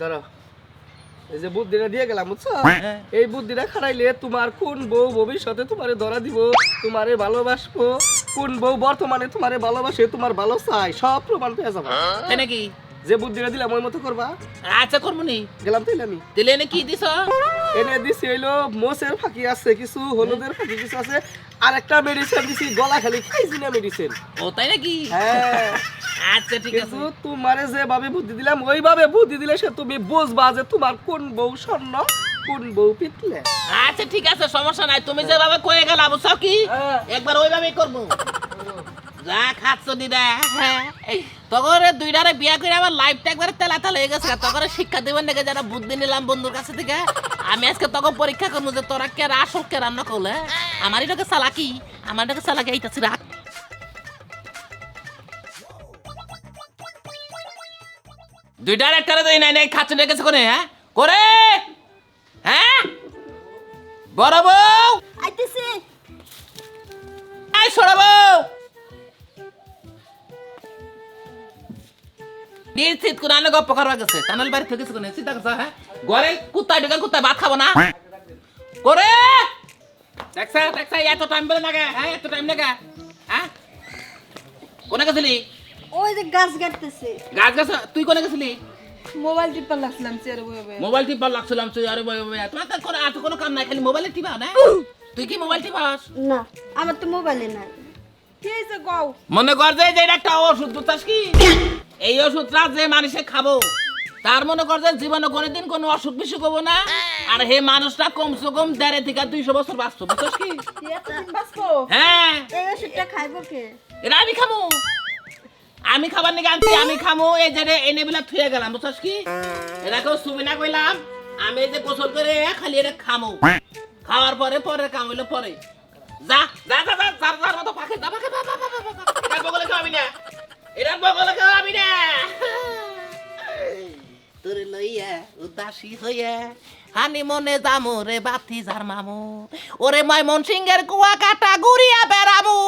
দাঁড়াও, এই যে বুদ্ধিটা দিয়ে গেলাম বুঝছো, এই বুদ্ধিটা খাটাইলে তোমার কোন বউ ভবিষ্যতে তোমারে ধরা দিব, তোমারে ভালোবাসবো, কোন বউ বর্তমানে তোমারে ভালোবাসে, তোমার ভালো চাই, সব প্রমাণ পেয়ে যাবো। তাই নাকি? যে বুদ্ধিটা দিলাম ওই মতো করবা। আচ্ছা করবো নি। গেলাম তাইলে আমি। তাহলে এনে কি দিছ? এনে দিছি হইলো মোষের ফাঁকি আছে কিছু, হলুদের ফাঁকি কিছু আছে, আর একটা মেডিসিন দিছি গলা খালি খাইছিনা মেডিসিন। ও তাই নাকি? হ্যাঁ। আচ্ছা ঠিক আছে। কিন্তু তোমারে যেভাবে বুদ্ধি দিলাম ওইভাবে বুদ্ধি দিলে সে তুমি বুঝবা যে তোমার কোন বউ স্বর্ণ কোন বউ পিতলে। আচ্ছা ঠিক আছে, সমস্যা নাই। তুমি যেভাবে কয়ে গেলা বুঝছো কি, একবার ওইভাবেই করবো। যা খাচ্ছ দিদা। হ্যাঁ তখন দুইটারে বিয়া করে আমার লাইফটা একবার তেলা তেলা হয়ে গেছে। তখন শিক্ষা দেবেন নাকি যারা বুদ্ধি নিলাম বন্ধুর কাছে থেকে, আমি আজকে তখন পরীক্ষা করবো যে তোরা কে আসল কে রান্না করলে। আমার এটাকে চালাকি, আমার এটাকে চালাকি এইটাছি রাখ। দুইটার একটা দেই নাই নাই খাচ্ছে ডেকেছে করে। হ্যাঁ করে হ্যাঁ বড় বউ আইতেছে। এই ছোট বউ নিশ্চিত কোন আনে গপ্প করবা গেছে টানেল বাড়ি থেকে কোন চিন্তা করছ? হ্যাঁ ঘরে কুত্তায় ঢুকে কুত্তায় ভাত খাবো না করে দেখছা দেখছা এত টাইম বলে লাগে। হ্যাঁ এত টাইম লাগে। হ্যাঁ কোনে গেছিলি? ওই যে গাছ কাটতেছে। গাছ গাছ তুই কোনে গেছিলি? মোবাইল টিপা লাগছিলাম চেয়ারে বসে বসে। মোবাইল টিপা লাগছিলাম আরে বয় বয় তোমার তো কোনো আর কোনো কাম নাই, খালি মোবাইলে টিপা না? তুই কি মোবাইল টিপাস? না আমার তো মোবাইলে নাই। কি হইছে কও? মনে কর যে এটা একটা ওষুধ বুঝছস কি, এই ওষুধটা যে মানুষে খাবো তার মনে কর যে জীবনে কোনোদিন কোনো অসুখ বিসুখ হবো না, আর হে মানুষটা কমসে কম 1.5 থেকে 200 বছর বাঁচতো বুঝছস কি? এতদিন বাঁচবো? হ্যাঁ এই ওষুধটা খাইবো কে? এটা আমি খামু, আমি খাবার নিকে আনছি, আমি খামু। এই যে এনে বেলা থুয়ে গেলাম বুঝছস কি, এটাকেও সুবিনা কইলাম আমি এই যে গোসল করে খালি এটা খামু, খাওয়ার পরে পরে কাম হইলো পরে। যা যা যা যা যার যার মতো পাখে যা পাখে এটা বগলে খাবি না, এটা বগলে খাবি না। তোরে লইয়া উদাসী হইয়া হানি মনে যামু রে বাতি যার মামু, ওরে ময়মন সিংহের কুয়া কাটা ঘুরিয়া বেড়ামু,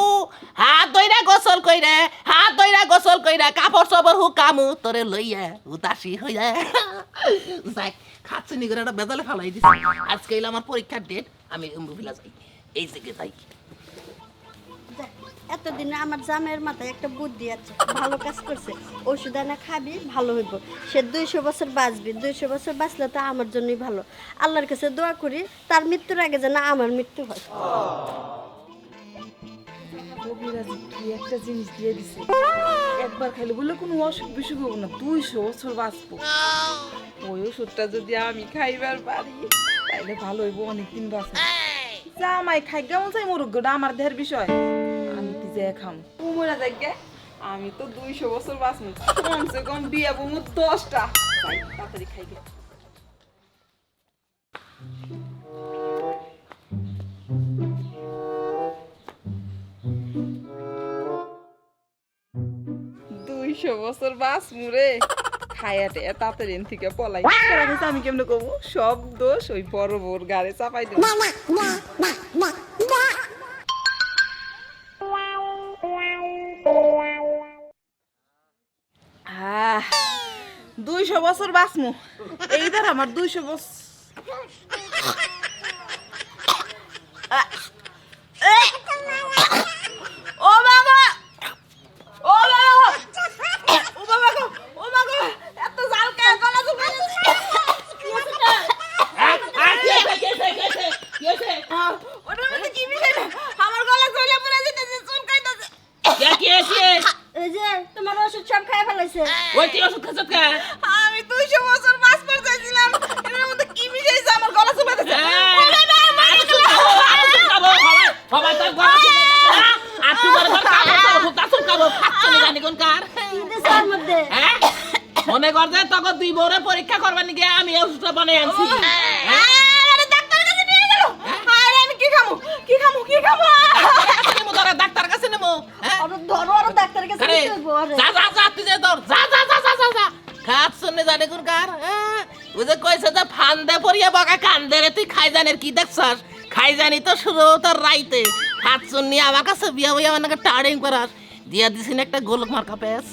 হাত ধইরা গোসল কইরা হাত ধইরা গোসল কইরা কাপড় চোপড় হুকামু তোরে লইয়া উদাসী হইয়া। যাই খাচ্ছে নি করে একটা বেজালে ফালাই দিছি। আজকে এলো আমার পরীক্ষার ডেট, আমি ভিলা যাই, এই থেকে যাই। এতদিনে আমার জামের মাথায় একটা বুদ্ধি আছে, ভালো কাজ করছে। ওষুধ আনা খাবি ভালো হইব, সে 200 বছর বাঁচবি। 200 বছর বাঁচলে তো আমার জন্যই ভালো। আল্লাহর কাছে দোয়া করি তার মৃত্যুর আগে যেন আমার মৃত্যু হয়। কি একটা জিনিস দিয়ে দিছে, একবার খাইলে বললে কোনো অসুখ বিসুখ হবো না, 200 বছর বাঁচবো। ওই ওষুধটা যদি আমি খাইবার পারি তাইলে ভালো হইব, অনেকদিন বাঁচবো। জামাই খাই কেমন চাই মরুক, গোটা আমার দেহের বিষয়, আমি কি যে খাম উমরা যাকে আমি তো 200 বছর বাঁচবো, কমসে কম বিয়া বমু 10টা। তাড়াতাড়ি খাই গে। বছর বাস মুরে খায়াটে তাড়াতাড়ি থেকে পলাই। আমি কেমনে কব, সব দোষ ওই বড় বউর গাড়ে চাপাই দেব। 200 বছর বাঁচমু, এইবার আমার 200 বছর। ও বাবা ও বাবা ও বাবা গো ও বাবা গো, এত জাল কে গলা শুকাই গেছে। ওটা মানে কি বিষয় না, আমার গলা চলে পড়ে যেতেছে, চুলকাইতেছে। এই যে তোমার ওষুধ সব খাই ফেলাইছে। ওই কি ওষুধ খাচ্ছ কা? আমি 200 বছর বাঁচবার চাইছিলাম, এর মধ্যে কি মিশাইছে আমার গলা চুলকাইতেছে। মনে কর যে তখন 2 বউরে পরীক্ষা করবার নিকে আমি ওষুধটা বানাই আনছি। আমি কি খামু কি খামু কি খামু? ডাক্তার কাছে নেবো। ধরো আর ডাক্তারের কাছে নিতে হইব। যা যা যা তুই যা ধর, যা যা যা যা যা খাত শুনে জানে কোন কার। ওই যে কইছে যে ফান্দে পড়িয়া বকা কান্দে রে, তুই খাই জানের কি দেখছস? খাই জানি তো শুরু তোর রাইতে হাত শুনি আমার কাছে বিয়া বইয়া আমার টার্ডিং করাস দিয়া দিছিন একটা গোলক মার্কা পেস।